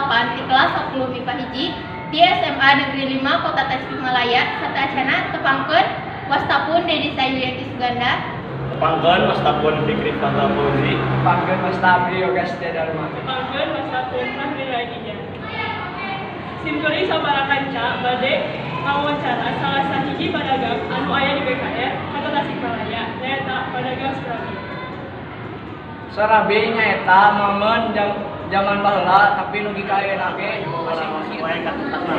8 di kelas 10 MIPA hiji di SMA Negeri 5 Kota Tasikmalaya serta acana tepangkeun wastapun Dedi Sayuliati Suganda, tepangkeun wastapun Fikri Fadla Fauzi, tepangkeun wastapun Yoga Setia Dharma, tepangkeun wastapun Fahri Radija. Simkuring sabaraha kanca bade ngawawancara salah sahiji padagang anu aya di BKR Kota Tasikmalaya nyaeta padagang Surabi. Surabi nyaeta momen zaman baheula tapi nu di kaeuna ge masih katutakna.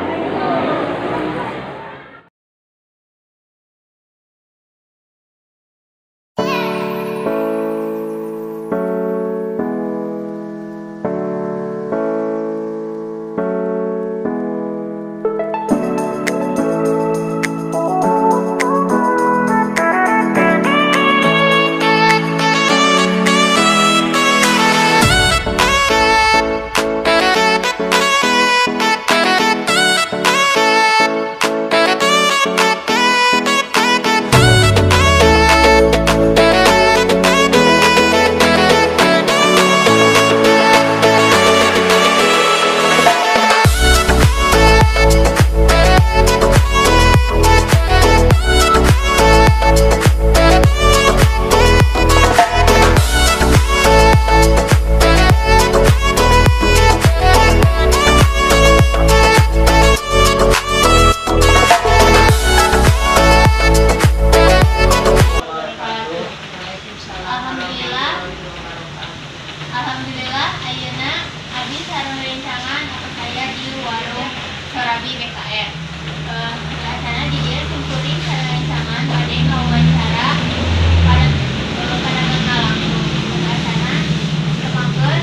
Alhamdulillah ayeuna abdi sareng rencangan atau saya di warung Surabi BKR. Biasana di dieu simkuring sareng rencangan bade ngawawancara padagang langsung. Biasana tepangkeun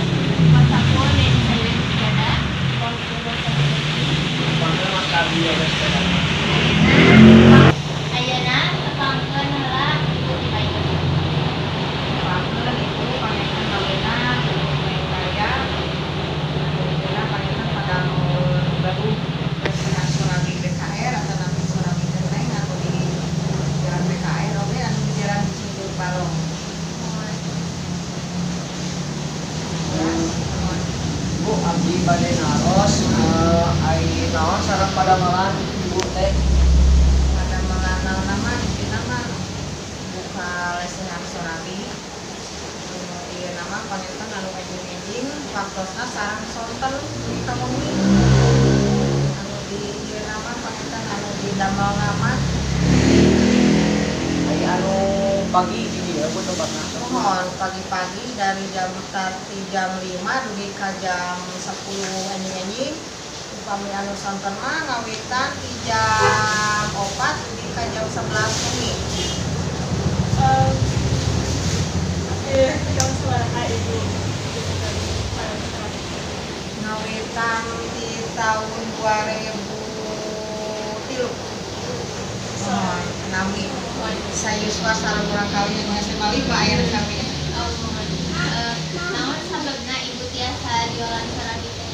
wastapun Dedi Sayuliati Suganda, Tepangkeun wastapun Yoga Setia Dharma. ayeuna tepangkeun heula Ibu Tibayu. Tepangkeun itu pangaetan gawena kaya alhamdulillah pangaetan pada baru dengan Surabi BKR atau nanti Surabi Tenteng atau di jalan BKR oke anu di jalan Cikur Balong. Bu abdi bade naros ai naon sareng padamalan ibu teh Pada mengenal nama di nama buka lesehan Surabi. Iya nama pangaetan anu ejing-ejing faktosna sareng sonten di kamuni. Anu di ieu nama pangaetan anu di damel nama ai anu pagi di dieu bu tempatna. mohon pagi-pagi dari jam 5 dugi ka jam 10 anjing-anjing upami anu sonten mah ngawitan di jam 4 dugi ka jam 11 wengi. Jam sabaraha ibu Ngawitan di tahun 2003 nami sayuswa sareng urang kawin SMA 5 aya kami. Naon sababna Ibu tiasa jualan Surabi teh?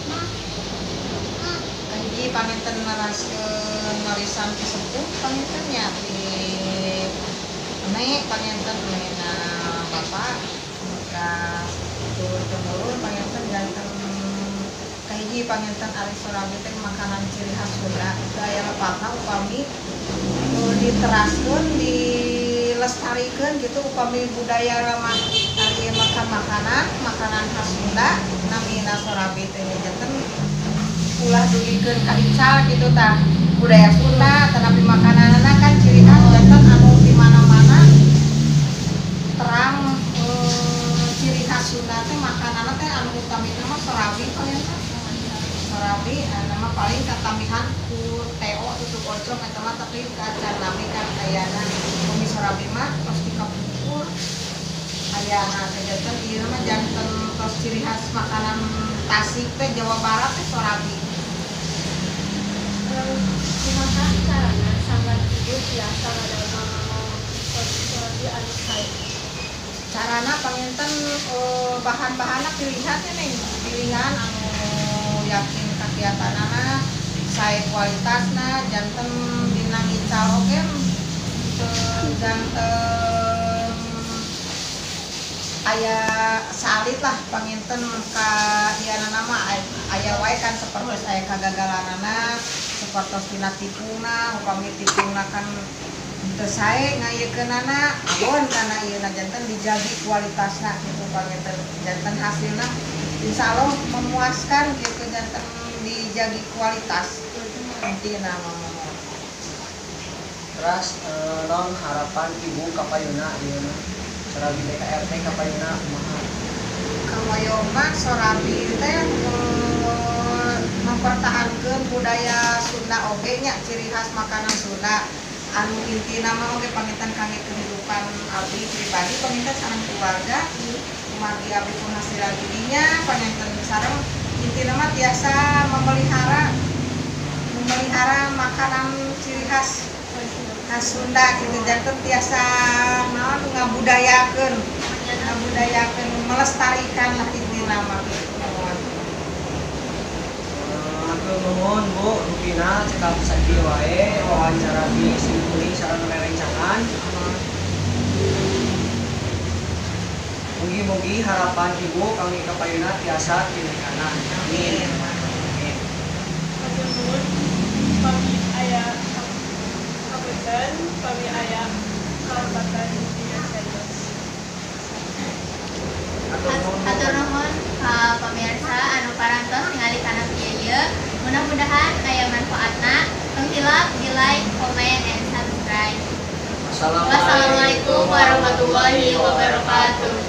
Hiji panginten neraskeun warisan ti sepuh panginten nya ti nek panginten menina bapak ka turun-temurun panginten janten kahiji panginten ari Surabi teh makanan ciri khas Sunda teu aya lepatna upami diteraskeun dilestarikeun gitu upami budaya ramah ari makan makanan khas Sunda namina Surabi teh janten ulah dugikeun ka ical gitu tah budaya Sunda tetapi makananna kan ciri khas janten anu di mana-mana terang ciri khas Sunda teh makananna teh anu utamina mah Surabi panjenengan. Surabi nama paling katamihan ku teo tutup ocok eta mah tapi kacar nami kan ayana bumi Surabi mah tos dikapungkur ayana teh janten ieu mah janten tos ciri khas makanan Tasik teh Jawa Barat teh Surabi. kumaha carana sambat ibu biasa ngadagang Surabi anu sae. Carana panginten bahan-bahanna pilihan teh neng pilihan anu yakin kakiatanana sae kualitasna janten dina ngical oge janten aya salit lah panginten ka ieu nama aya wae kan sapertos aya kagagalanana sapertos tina tipuna upami tipuna kan teu sae ngayekeunana abon kana ieuna janten dijaga kualitasna kitu panginten janten hasilna insyaallah memuaskan kitu janten dijaga kualitas intina mah. Terus non harapan ibu kapayuna ieu Sorabi DKRT kapayuna kumaha? Kamoyoma Sorabi teh mempertahankan budaya Sunda oge nya ciri khas makanan Sunda anu intina mah oge panginten kangge kehidupan abdi pribadi panginten sareng keluarga umargi abdi penghasilan didinya panginten sareng intina mah tiasa memelihara makanan ciri khas Sunda gitu janten tiasa naon ngabudayakeun melestarikan lah intina mah gitu. Atur nuhun Bu Rupina cekap sakieu wae wawancara di Simkuring sareng rerencangan. Mugi-mugi harapan Ibu kami kapayuna tiasa tinekanan. Amin. Matur nuwun pami aya kapunten pami aya kahormatan dina serius. Atur nuhun pemirsa anu parantos ningali kana ieu. Mudah-mudahan aya manfaatna. Tong hilap di like, comment, and subscribe. Wassalamualaikum warahmatullahi wabarakatuh.